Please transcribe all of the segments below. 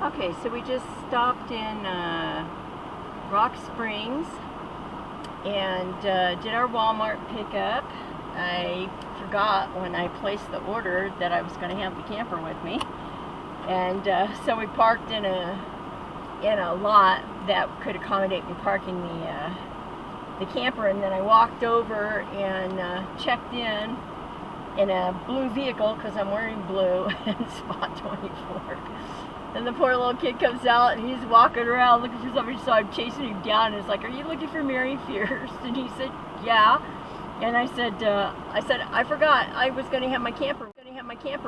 Okay, so we just stopped in Rock Springs and did our Walmart pickup. I forgot when I placed the order that I was going to have the camper with me, and so we parked in a lot that could accommodate me parking the camper, and then I walked over and checked in a blue vehicle because I'm wearing blue in spot 24. And the poor little kid comes out and he's walking around looking for somebody, so I'm chasing him down and it's like, "Are you looking for Mary Fierce?" And he said, "Yeah." And I said, I forgot I was going to have my camper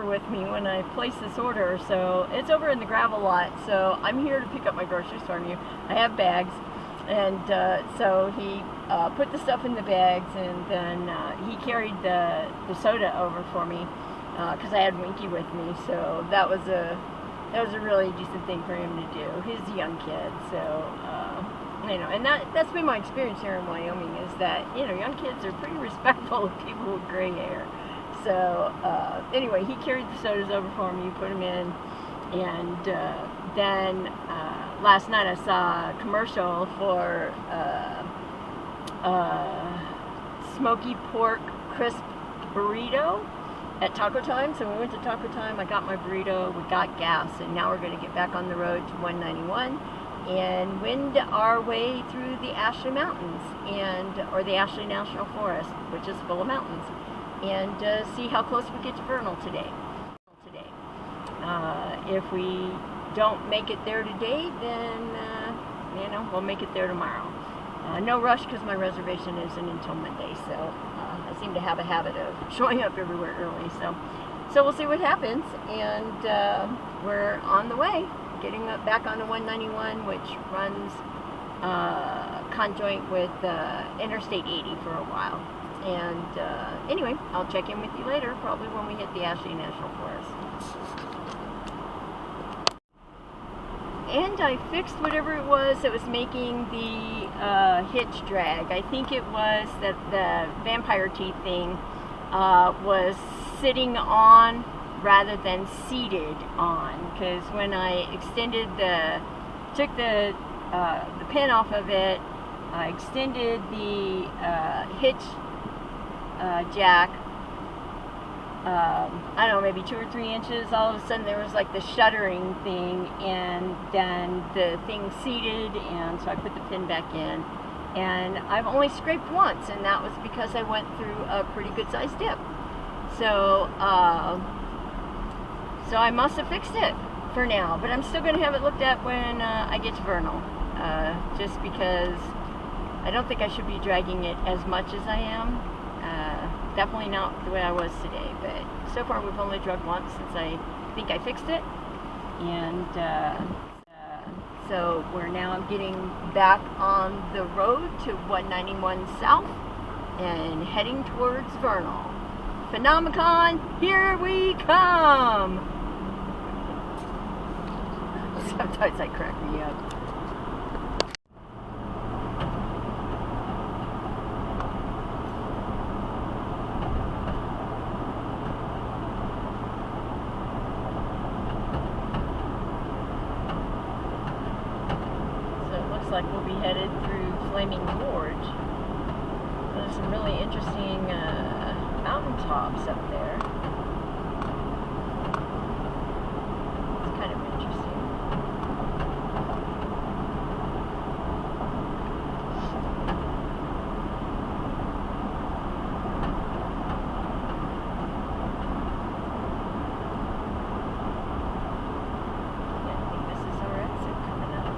with me when I placed this order, so it's over in the gravel lot, so I'm here to pick up my groceries from you. I have bags. And so he put the stuff in the bags, and then he carried the soda over for me because I had Winky with me, so that was a really decent thing for him to do. He's a young kid, so you know, and that's been my experience here in Wyoming, is that, you know, young kids are pretty respectful of people with gray hair. So anyway, he carried the sodas over for me, put them in, and then last night I saw a commercial for smoky pork crisp burrito at Taco Time. So we went to Taco Time, I got my burrito, we got gas, and now we're going to get back on the road to 191 and wind our way through the Ashley Mountains, or the Ashley National Forest, which is full of mountains, and see how close we get to Vernal today. If we don't make it there today, then you know, we'll make it there tomorrow. No rush because my reservation isn't until Monday, so I seem to have a habit of showing up everywhere early. So we'll see what happens, and we're on the way, getting back onto 191, which runs conjoint with Interstate 80 for a while. And anyway, I'll check in with you later, probably when we hit the Ashley National Forest. And I fixed whatever it was that was making the hitch drag. I think it was that the vampire teeth thing was sitting on rather than seated on, because when I extended took the pin off of it, I extended the hitch jack, I don't know, maybe 2 or 3 inches, all of a sudden there was like the shuttering thing, and then the thing seated, and so I put the pin back in, and I've only scraped once, and that was because I went through a pretty good sized dip. So so I must have fixed it for now, but I'm still going to have it looked at when I get to Vernal, just because I don't think I should be dragging it as much as I am. Definitely not the way I was today, but so far we've only drugged once since I think I fixed it, and so we're now getting back on the road to 191 South and heading towards Vernal. Phenomenon, here we come! Sometimes I crack me up. Like we'll be headed through Flaming Gorge. There's some really interesting mountaintops up there. It's kind of interesting. I think this is our exit coming up.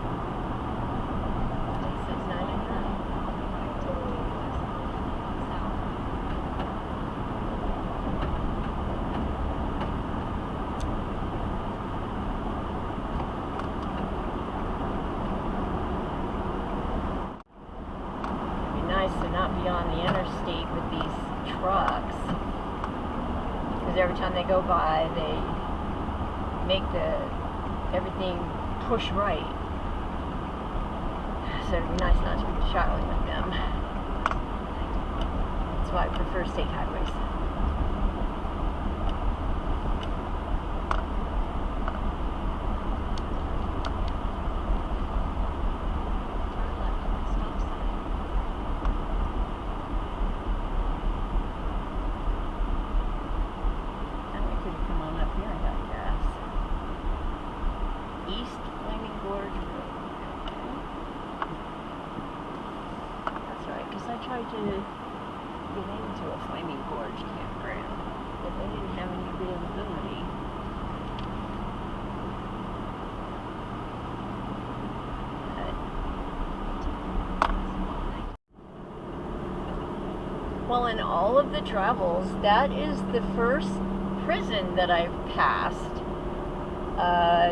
To not be on the interstate with these trucks, because every time they go by they make everything push right, so it'd be nice not to be shotgunning with them. That's why I prefer state highways. to get into a Flaming Gorge campground, but they didn't have any availability. Well, in all of the travels, that is the first prison that I've passed.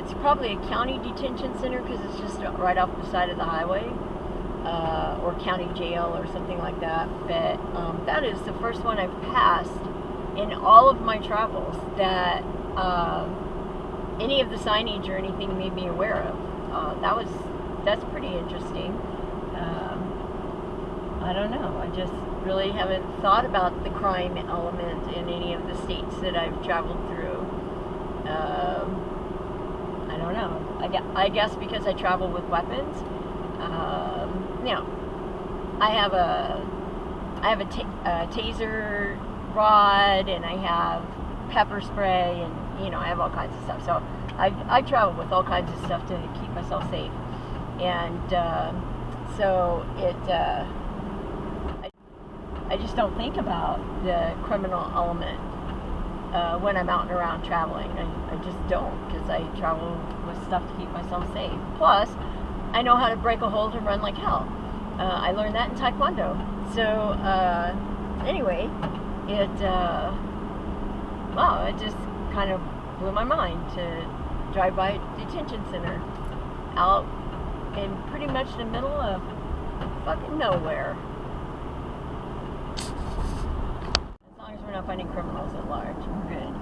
It's probably a county detention center because it's just right off the side of the highway, or county jail or something like that. But that is the first one I've passed in all of my travels that any of the signage or anything made me aware of. That's pretty interesting. I don't know. I just really haven't thought about the crime element in any of the states that I've traveled through. I don't know. I guess because I travel with weapons. Now, I have a taser rod, and I have pepper spray, and I have all kinds of stuff. So I travel with all kinds of stuff to keep myself safe, and so it. I just don't think about the criminal element when I'm out and around traveling. I just don't, because I travel with stuff to keep myself safe. Plus, I know how to break a hold and run like hell. I learned that in Taekwondo. So, anyway, it just kind of blew my mind to drive by a detention center out in pretty much the middle of fucking nowhere. We're not finding criminals at large. We're good.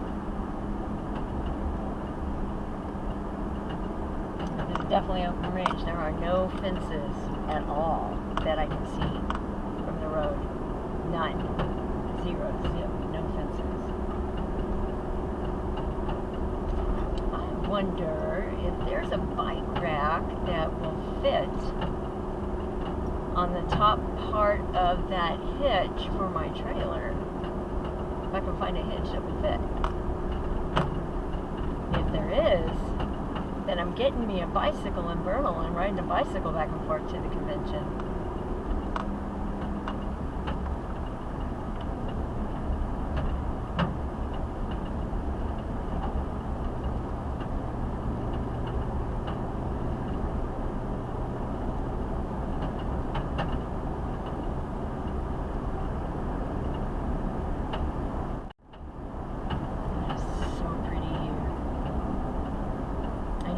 This is definitely open range. There are no fences at all that I can see from the road. None. Zero. No fences. I wonder if there's a bike rack that will fit on the top part of that hitch for my trailer. If I can find a hitch that would fit. If there is, then I'm getting me a bicycle in Bernal and riding a bicycle back and forth to the convention.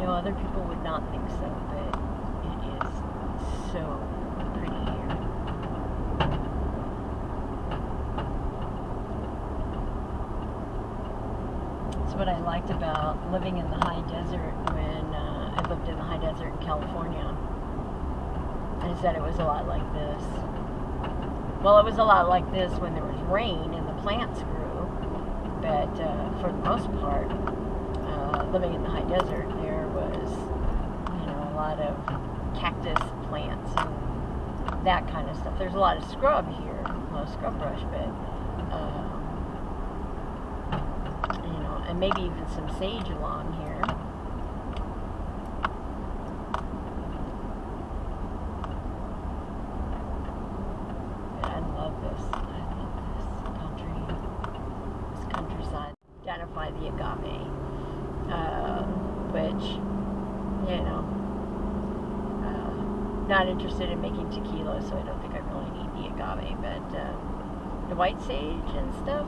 Other people would not think so, but it is so pretty here. That's what I liked about living in the high desert when I lived in the high desert in California. Is that it was a lot like this. Well, it was a lot like this when there was rain and the plants grew, but for the most part, living in the high desert, there was, a lot of cactus plants and that kind of stuff. There's a lot of scrub here, a lot of scrub brush, but, and maybe even some sage along here. But I love this. I love this countryside. Identify the agave. Which, not interested in making tequila, so I don't think I really need the agave, but the white sage and stuff,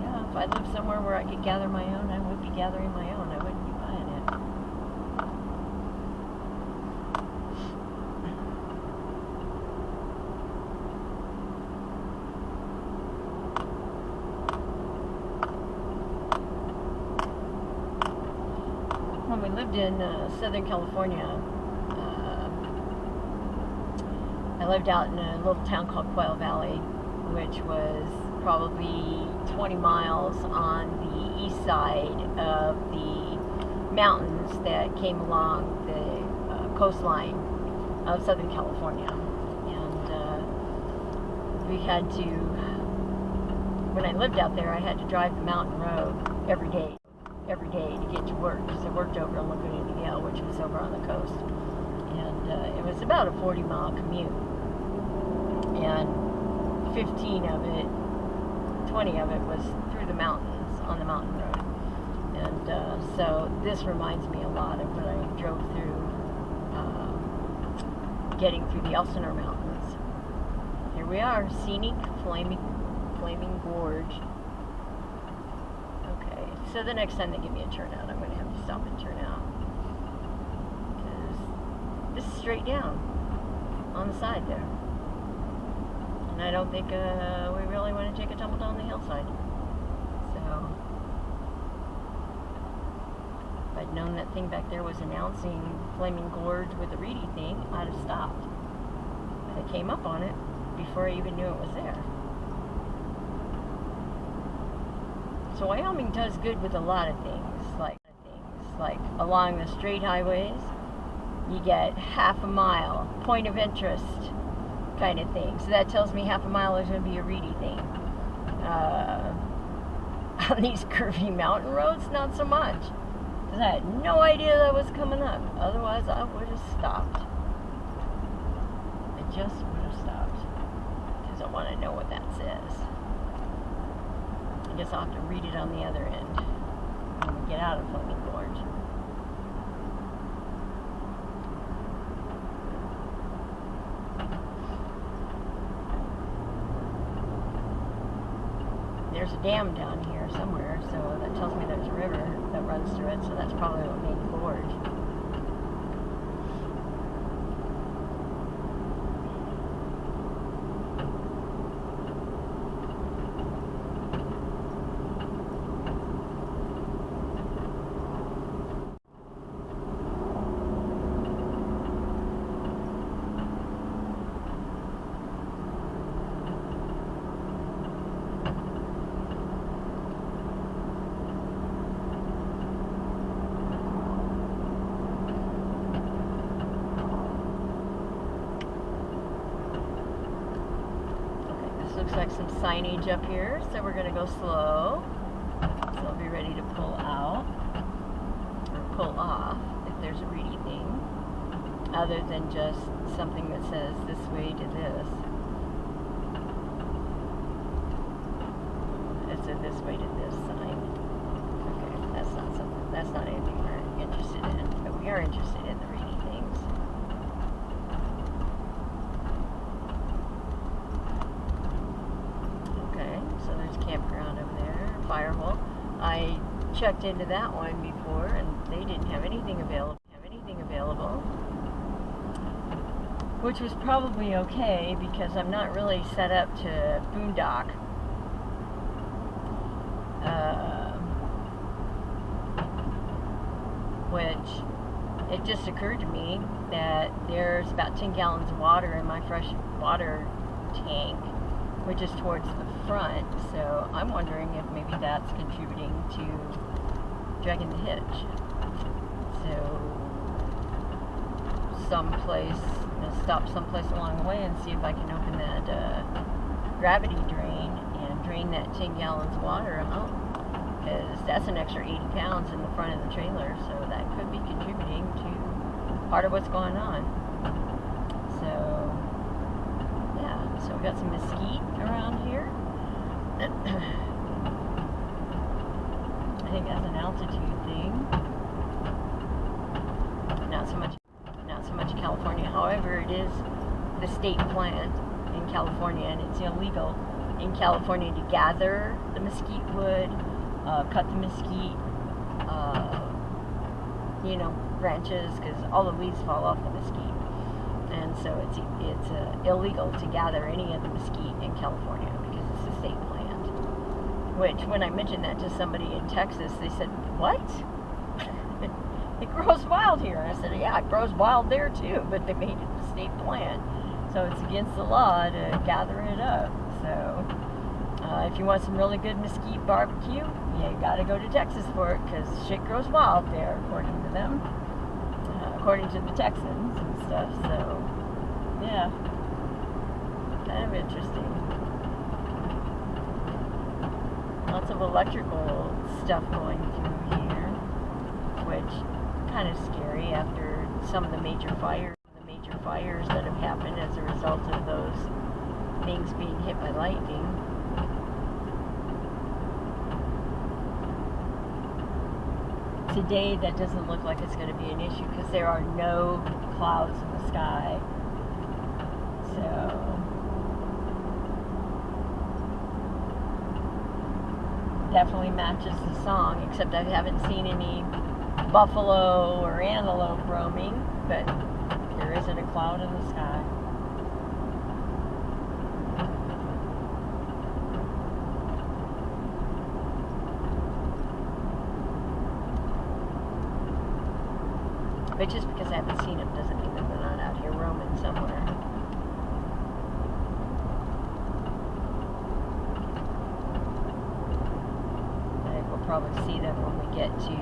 yeah, if I lived somewhere where I could gather my own, I would be gathering my own. I wouldn't be buying it. When we lived in Southern California, I lived out in a little town called Quail Valley, which was probably 20 miles on the east side of the mountains that came along the coastline of Southern California. And we had to, when I lived out there, I had to drive the mountain road every day to get to work, because I worked over in Laguna Niguel, which was over on the coast, and it was about a 40-mile commute. And 15 of it, 20 of it was through the mountains, on the mountain road. And so this reminds me a lot of when I drove through, getting through the Elsinore Mountains. Here we are, scenic flaming gorge. Okay, so the next time they give me a turnout, I'm going to have to stop and turn out. Because this is straight down on the side there. And I don't think we really want to take a tumble down the hillside. So, if I'd known that thing back there was announcing Flaming Gorge with the Reedy thing, I'd have stopped. But I came up on it before I even knew it was there. So Wyoming does good with a lot of things, like along the straight highways, you get half a mile, point of interest kind of thing. So that tells me half a mile is going to be a Reedy thing. On these curvy mountain roads, not so much. Because I had no idea that was coming up. Otherwise, I would have stopped. I just would have stopped. Because I want to know what that says. I guess I'll have to read it on the other end when we get out of Flaming Gorge. There's a dam down here somewhere, so that tells me there's a river that runs through it, so that's probably what made the gorge. Looks like some signage up here, so we're going to go slow. So I'll be ready to pull out, or pull off, if there's a Reedy thing, other than just something that says this way to this. It's a this way to this sign. Okay, that's not something, that's not anything we're interested in, but we are interested in the Reedy things. So there's a campground over there, Firehole. I checked into that one before, and they didn't have anything available. Which was probably okay because I'm not really set up to boondock. Which it just occurred to me that there's about 10 gallons of water in my fresh water tank, which is towards the front, so I'm wondering if maybe that's contributing to dragging the hitch. So stop someplace along the way and see if I can open that gravity drain and drain that 10 gallons of water out, because that's an extra 80 pounds in the front of the trailer, so that could be contributing to part of what's going on. So so we got some mesquite around here. I think that's an altitude thing. Not so much California. However, it is the state plant in California, and it's illegal in California to gather the mesquite wood, cut the mesquite, branches, because all the leaves fall off the mesquite. And so it's illegal to gather any of the mesquite in California because it's a state plant. Which, when I mentioned that to somebody in Texas, they said, "What? It grows wild here." And I said, "Yeah, it grows wild there too, but they made it a state plant, so it's against the law to gather it up." So if you want some really good mesquite barbecue, you got to go to Texas for it, because shit grows wild there, according to them. According to the Texans and stuff, so yeah, kind of interesting. Lots of electrical stuff going through here, which kind of scary after some of the major fires that have happened as a result of those things being hit by lightning. Today, that doesn't look like it's going to be an issue because there are no clouds in the sky. So definitely matches the song, except I haven't seen any buffalo or antelope roaming, but there isn't a cloud in the sky. But just because I haven't seen them doesn't mean that they're not out here roaming somewhere. I think we'll probably see them when we get to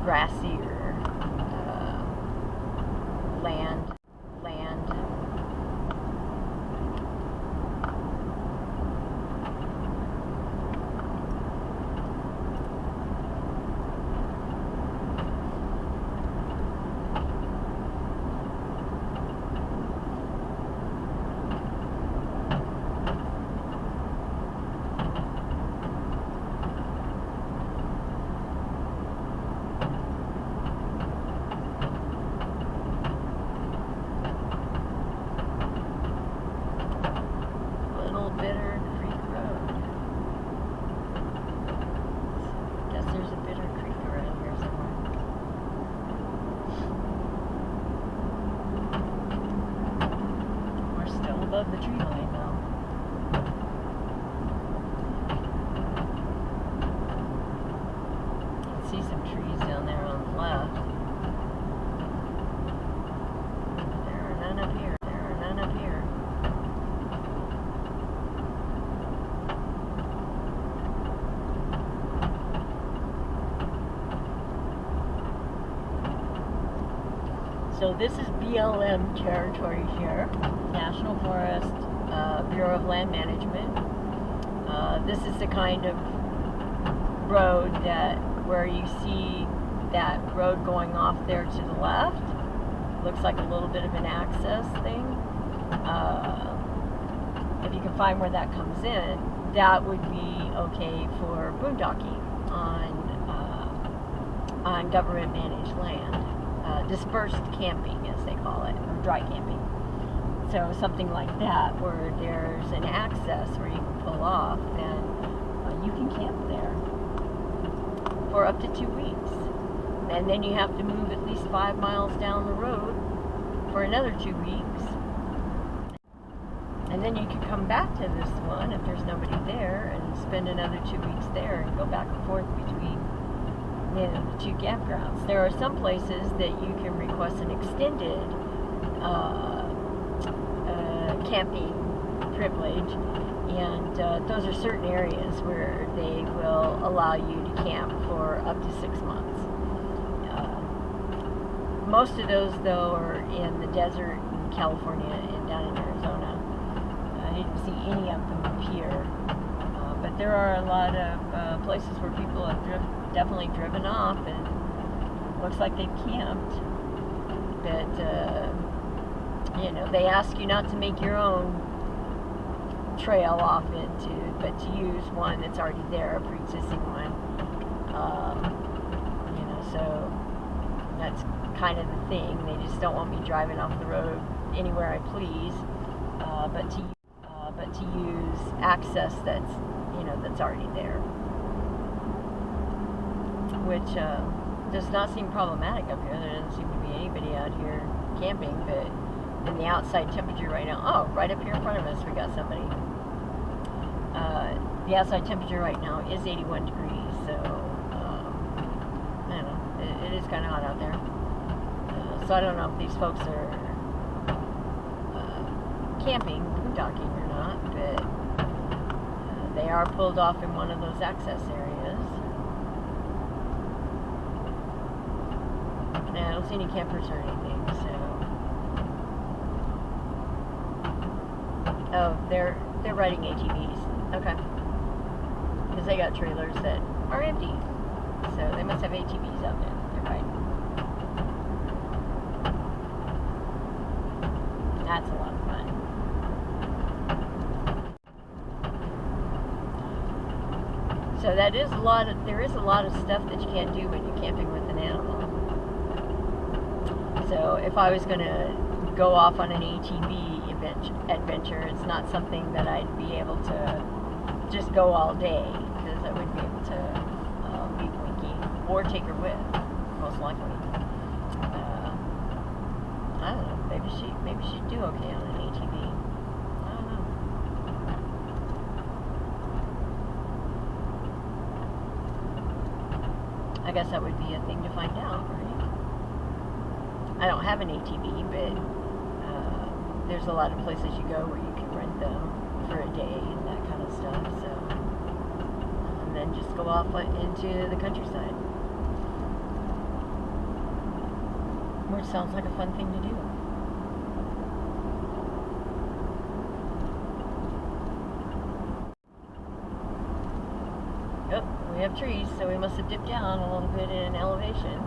grassier land. Above the tree line now. You can see some trees down there on the left. There are none up here. So this is BLM territory here, National Forest, Bureau of Land Management. This is the kind of road where you see that road going off there to the left. Looks like a little bit of an access thing. If you can find where that comes in, that would be okay for boondocking on government managed land. Dispersed camping, as they call it, or dry camping. So something like that, where there's an access where you can pull off, then you can camp there for up to 2 weeks. And then you have to move at least 5 miles down the road for another 2 weeks. And then you can come back to this one if there's nobody there and spend another 2 weeks there and go back and forth between the two campgrounds. There are some places that you can request an extended camping privilege, and those are certain areas where they will allow you to camp for up to 6 months. Most of those, though, are in the desert in California and down in Arizona. I didn't see any of them up here, but there are a lot of places where people have definitely driven off, and looks like they've camped. But you know, they ask you not to make your own trail off into, but to use one that's already there, a pre-existing one. You know, so that's kind of the thing. They just don't want me driving off the road anywhere I please, but to use access that's, you know, that's already there, which does not seem problematic up here. There doesn't seem to be anybody out here camping, but in the outside temperature right now, oh, right up here in front of us we got somebody. The outside temperature right now is 81 degrees, so I don't know, it is kind of hot out there. So I don't know if these folks are camping, boondocking or not, but they are pulled off in one of those access areas. And I don't see any campers or anything, so. Oh, they're riding ATVs. Okay. Because they got trailers that are empty. So they must have ATVs out there. They're riding. That's a lot of fun. Yeah, there is a lot of stuff that you can't do when you're camping with an animal. So if I was going to go off on an ATV adventure, it's not something that I'd be able to just go all day, because I wouldn't be able to leave Winky or take her with, most likely. I don't know. Maybe she'd do okay on an ATV. I don't know. I guess that would be a thing to find out, right? I don't have an ATV, but there's a lot of places you go where you can rent them for a day and that kind of stuff. So, and then just go off into the countryside, which sounds like a fun thing to do. Yep, we have trees, so we must have dipped down a little bit in elevation.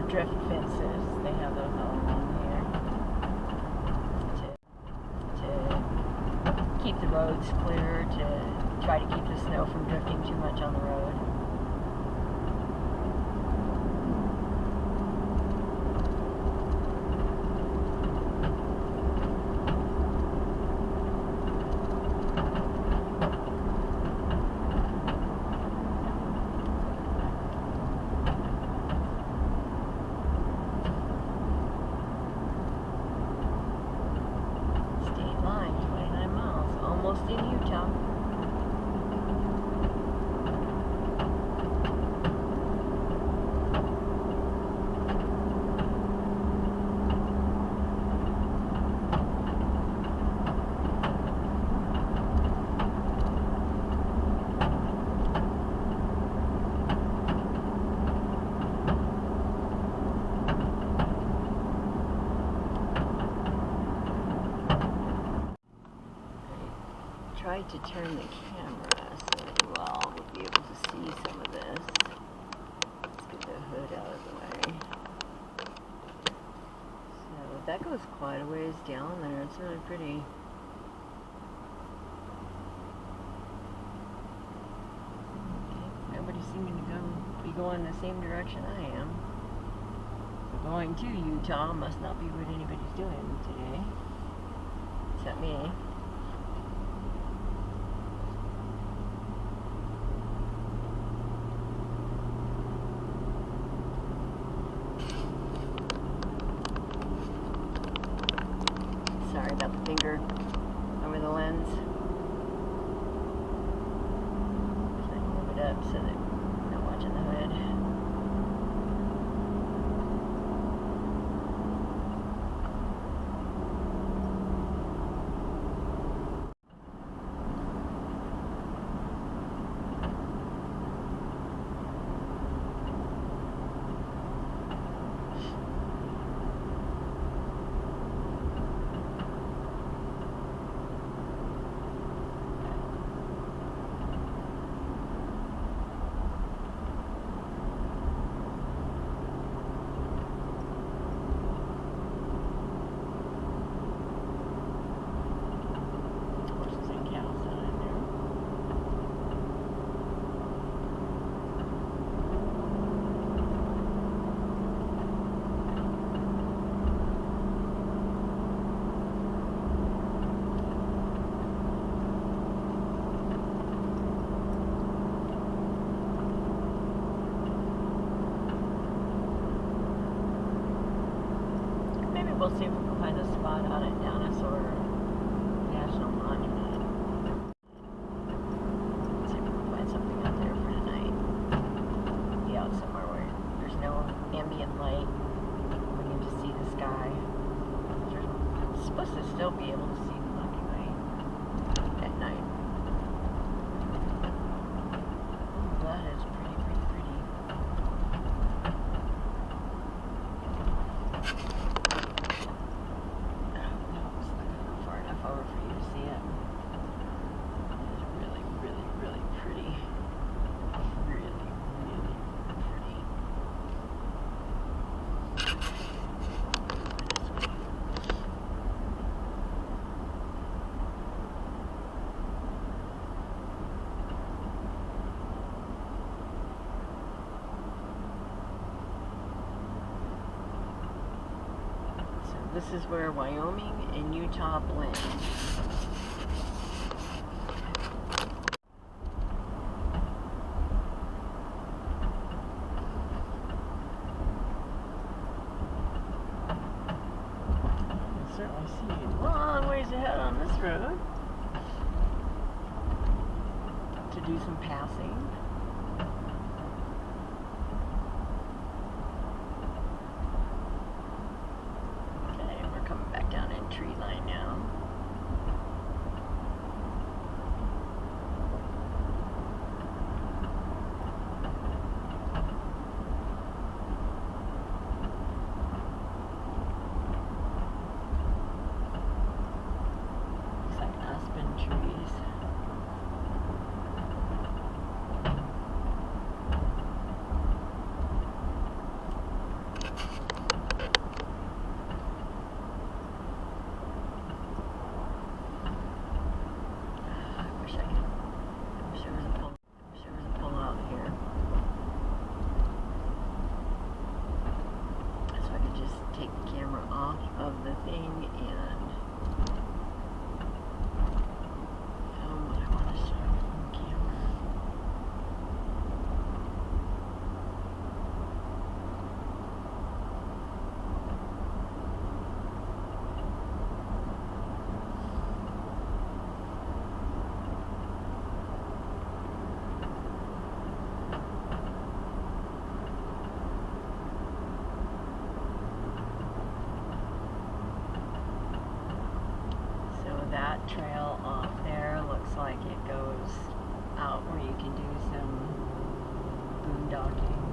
Drift fences, they have those all along here to keep the roads clear, to try to keep the snow from drifting too much on the road. In Utah. Tried to turn the camera so that you all would be able to see some of this. Let's get the hood out of the way. So that goes quite a ways down there. It's really pretty. Okay. Nobody's seeming to be going the same direction I am. So going to Utah must not be what anybody's doing today, except me. Sorry about the finger over the lens. Just like move it up so that I'm not watching the hood. this is where Wyoming and Utah blend. Certainly see a long ways ahead on this road to do some passing. Okay, we're coming back down in tree line now. Trees. I wish there was a pull out here. So I could just take the camera off of the thing and that trail off there looks like it goes out where you can do some boondocking.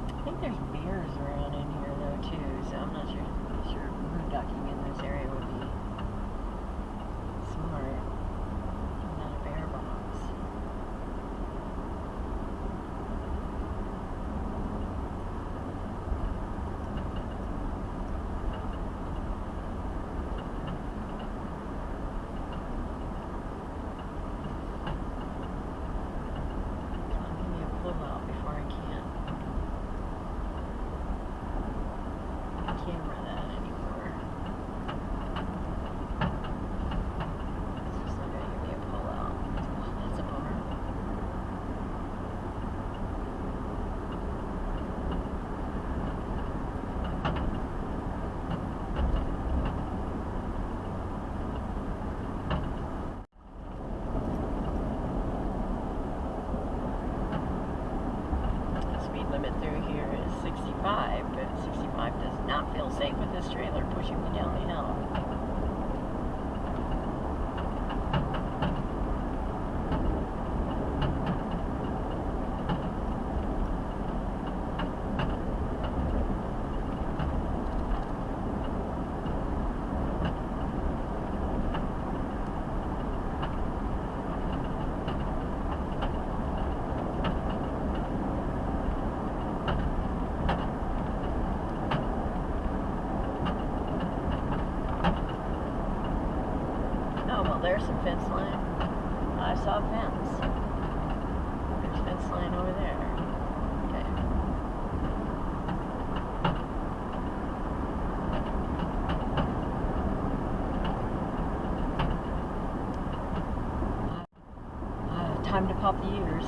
I think there's bears around in here though too, so I'm not sure boondocking in this area would be smart. Not a bear box. Give me a pull out before I can't camera that anymore. It's just not going to give me a pull out. Oh, that's a bummer. The speed limit through here is 65, but 65 does not feel safe with this trailer pushing me down the hill. There's some fence line. I saw a fence. There's fence line over there. Okay. Time to pop the ears.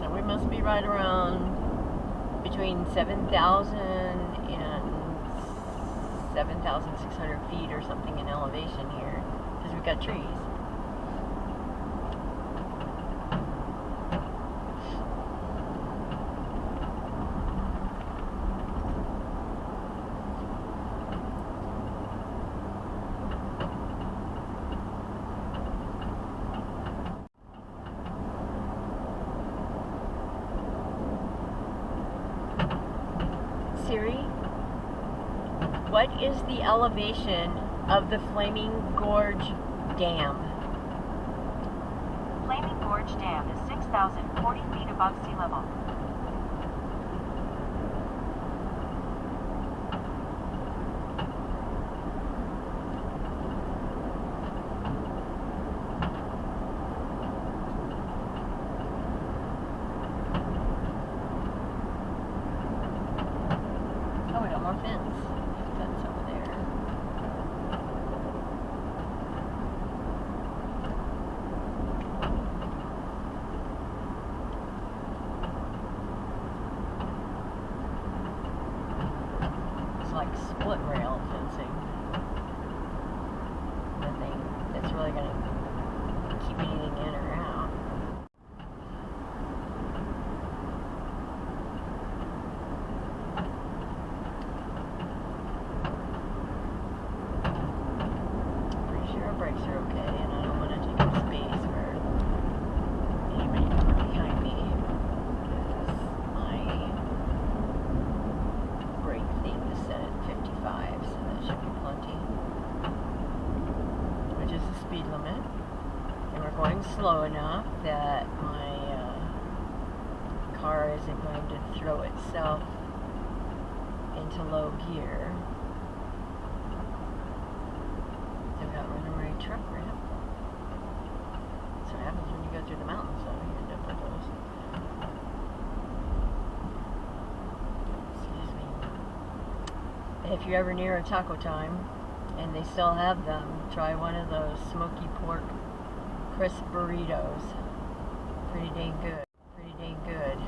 So we must be right around between 7,000 and 7,600 feet or something in elevation here, because we've got trees. What is the elevation of the Flaming Gorge Dam? Flaming Gorge Dam is 6,040 feet above sea level. Oh, we got more fence. Fence over there. It's like split rail fencing. Nothing that's really going to keep anything in or out. Pretty sure our brakes are okay, and I don't want to take up space for anybody behind me. Because my brake thing is set at 55, so that should be plenty. Which is the speed limit. And we're going slow enough that my car isn't going to throw itself into low gear. They've got runaway truck ramp. That's what happens when you go through the mountains, though. You end up with those. Excuse me. If you're ever near a Taco Time and they still have them, try one of those smoky pork crisp burritos. Pretty dang good. Pretty dang good.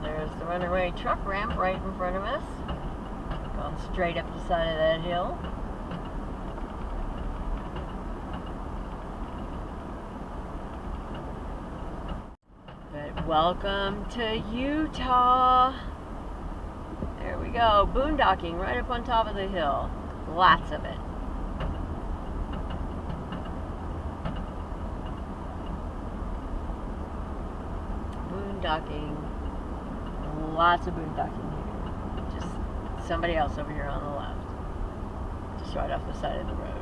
There's the runaway truck ramp right in front of us. Going straight up the side of that hill. But welcome to Utah. There we go. Boondocking right up on top of the hill. Lots of it. Boondocking. Lots of boondocking here. Just somebody else over here on the left. Just right off the side of the road.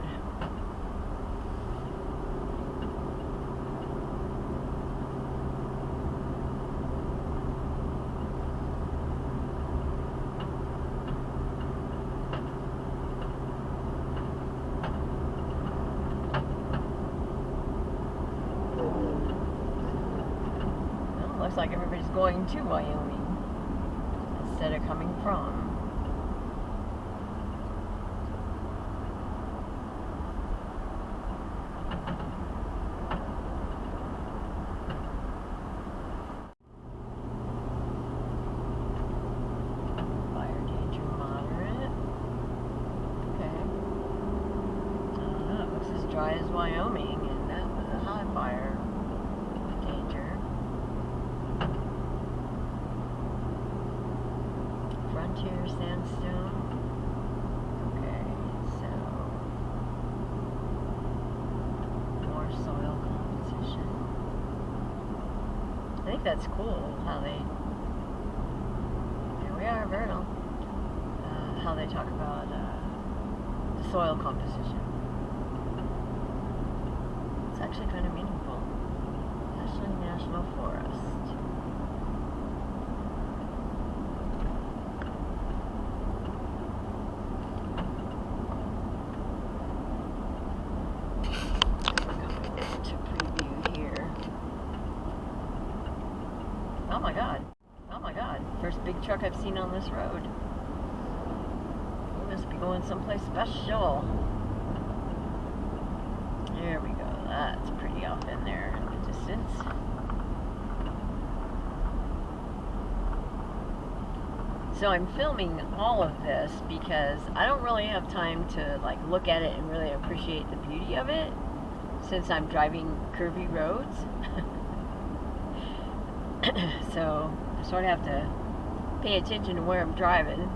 Well, looks like everybody's going to Wyoming instead of coming from. Fire danger moderate. Okay. I don't know, it looks as dry as Wyoming, and that was a high fire danger. Frontier sandstone. Okay, so more soil composition. I think that's cool how they, here we are, vernal, how they talk about the soil composition. It's actually kind of meaningful. National Forest. Oh my God. Oh my God. First big truck I've seen on this road. must be going someplace special. There we go. That's pretty off in there in the distance. So I'm filming all of this because I don't really have time to like look at it and really appreciate the beauty of it since I'm driving curvy roads. So I sort of have to pay attention to where I'm driving.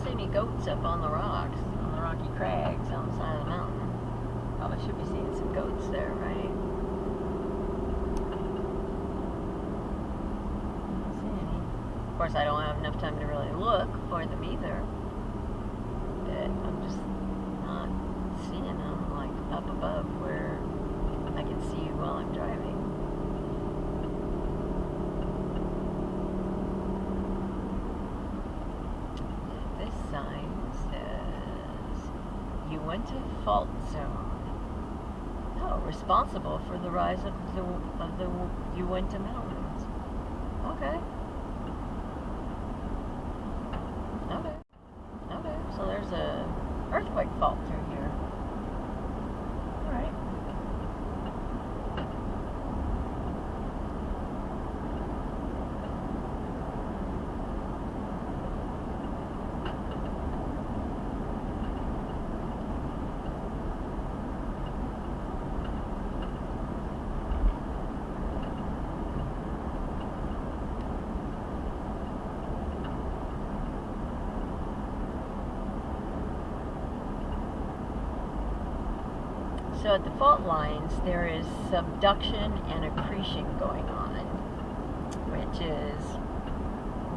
See any goats up on the rocks, on the rocky crags on the side of the mountain. Probably should be seeing some goats there, right? Don't see any. Of course, I don't have enough time to really look for them either. But I'm just not seeing them like up above where I can see while I'm driving. Sign says Uinta Fault Zone. Oh, responsible for the rise of the Uinta Mountains. Okay. Okay. So there's a earthquake fault through here. All right. So at the fault lines, there is subduction and accretion going on, which is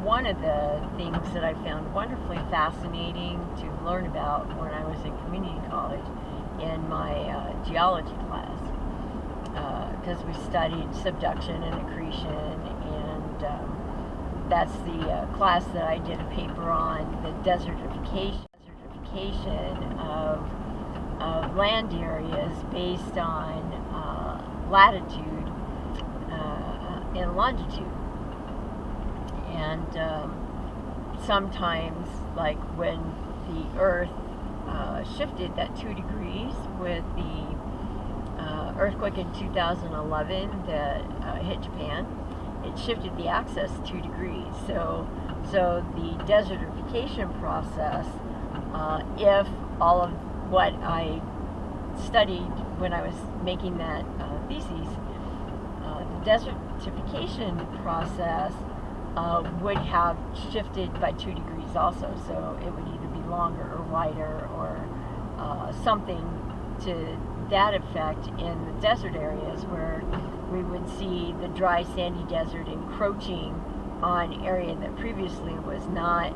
one of the things that I found wonderfully fascinating to learn about when I was in community college in my geology class, because we studied subduction and accretion, and that's the class that I did a paper on, the desertification of land areas based on latitude and longitude. And sometimes, like when the Earth shifted that 2 degrees with the earthquake in 2011 that hit Japan, it shifted the axis 2 degrees. So the desertification process, if all of what I studied when I was making that thesis, the desertification process would have shifted by 2 degrees also. So it would either be longer or wider or something to that effect in the desert areas, where we would see the dry sandy desert encroaching on area that previously was not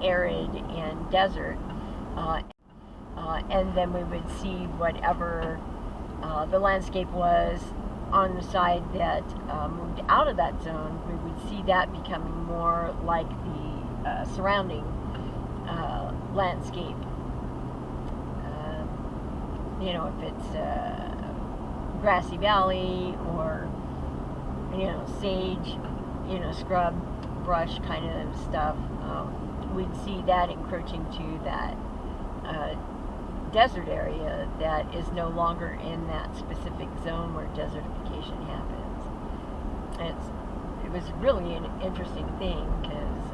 arid and desert. And then we would see whatever the landscape was on the side that moved out of that zone. We would see that becoming more like the surrounding landscape. You know, if it's grassy valley or, you know, sage, you know, scrub, brush kind of stuff, we'd see that encroaching to that desert area that is no longer in that specific zone where desertification happens. It was really an interesting thing because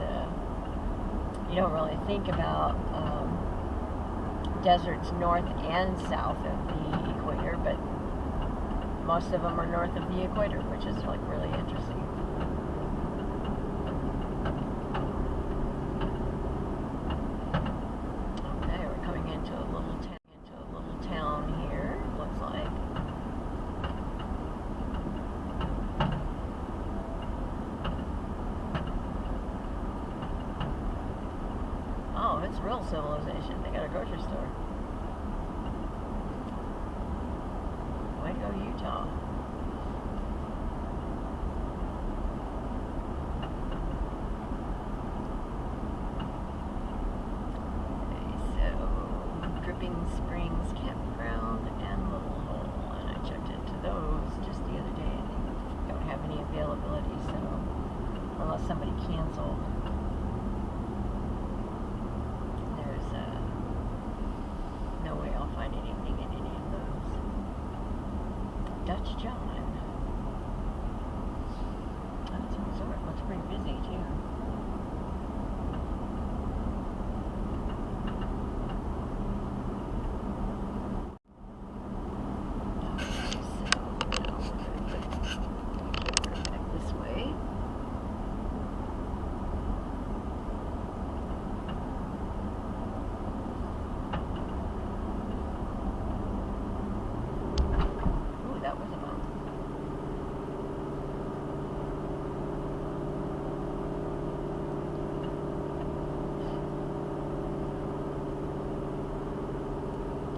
you don't really think about deserts north and south of the equator, but most of them are north of the equator, which is like really interesting. Okay, we're coming into a little That's real civilization. They got a grocery store. Way to go, Utah. Okay, so Dripping Springs Campground and Little Hole, and I checked into those just the other day. They don't have any availability, so unless somebody canceled. No way I'll find anything in any of those. Dutch John. That's a resort. Looks pretty busy too. Okay, so now we're going to put back this way. That was a bump.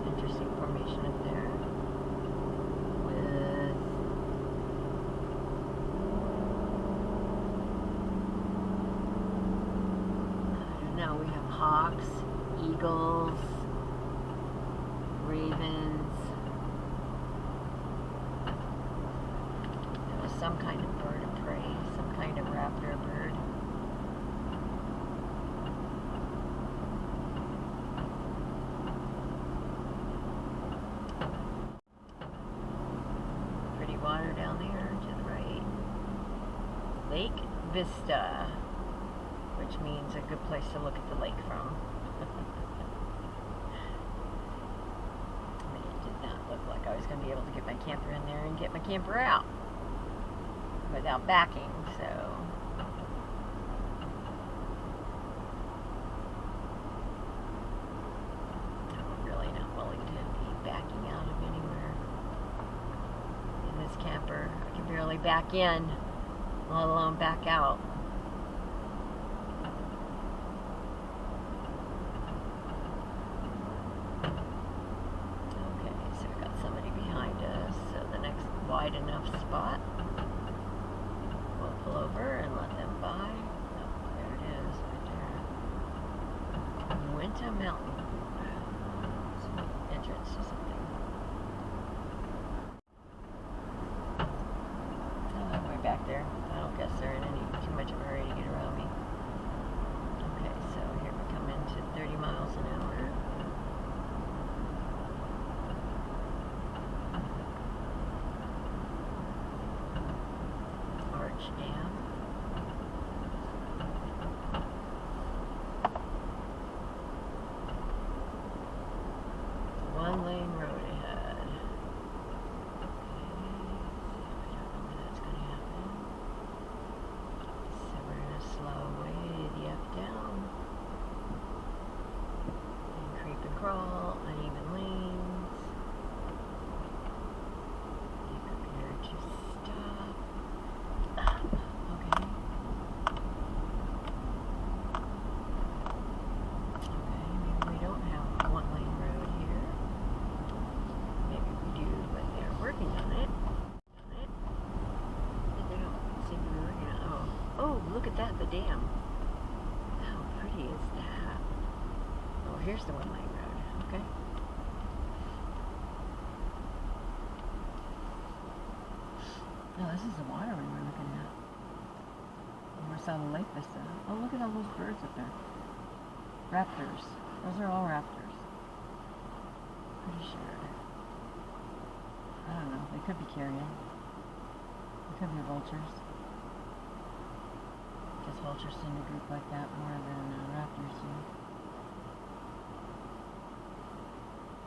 Interesting formation up there. With now we have hawks, eagles, ravens. Some kind of bird of prey, some kind of raptor bird. Pretty water down there to the right. Lake Vista, which means a good place to look at the lake from. I mean, it did not look like I was going to be able to get my camper in there and get my camper out without backing, so I'm really not willing to be backing out of anywhere in this camper. I can barely back in, let alone back out. Okay, so we've got somebody behind us, so the next wide enough spot. Pull over and let them by. Oh, there it is, right there. Winter Mountain. Some entrance to something. Oh, way back there. I don't guess they're in any too much of a hurry to get around me. Okay, so here we come into 30 miles an hour. Dam. One lane road ahead. Okay, I don't know when that's going to happen. So we're going to slow way the F down. And creep and crawl, uneven lanes. Be prepared to stop. Okay. Maybe we don't have a one-lane road here. Maybe we do, but they're working on it. They don't seem to be working on it. Oh, look at that, the dam. How pretty is that? Oh, here's the one-lane road. Okay. No, this is the water we were looking at. We saw the Lake Vista. Oh, look at all those birds up there. Raptors. Those are all raptors. Pretty sure. I don't know. They could be carrion. They could be vultures. I guess vultures tend to group like that more than raptors do.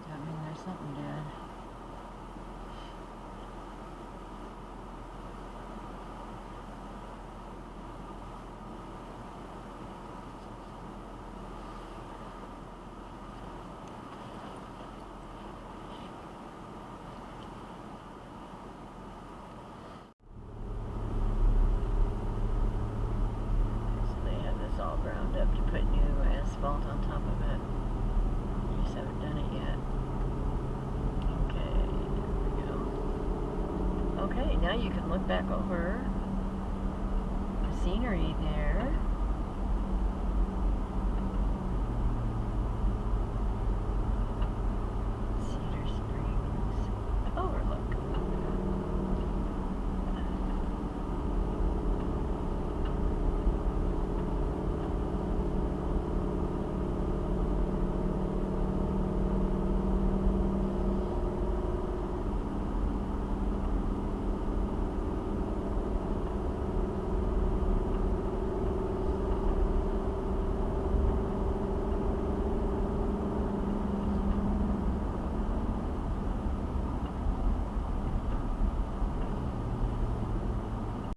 That means there's something dead. Okay, now you can look back over the scenery there.